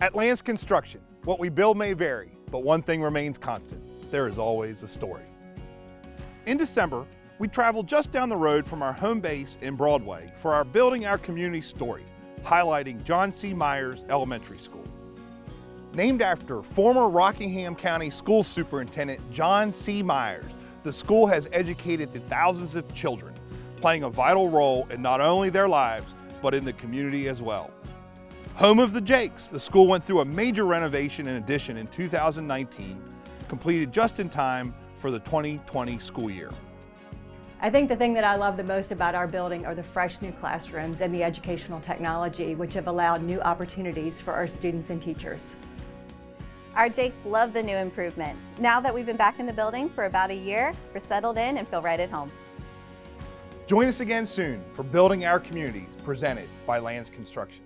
At Lance Construction, what we build may vary, but one thing remains constant. There is always a story. In December, we traveled just down the road from our home base in Broadway for our Building Our Community story, highlighting John C. Myers Elementary School. Named after former Rockingham County School Superintendent John C. Myers, the school has educated the thousands of children, playing a vital role in not only their lives, but in the community as well. Home of the Jakes, the school went through a major renovation and addition in 2019, completed just in time for the 2020 school year. I think the thing that I love the most about our building are the fresh new classrooms and the educational technology, which have allowed new opportunities for our students and teachers. Our Jakes love the new improvements. Now that we've been back in the building for about a year, we're settled in and feel right at home. Join us again soon for Building Our Communities, presented by Lance Construction.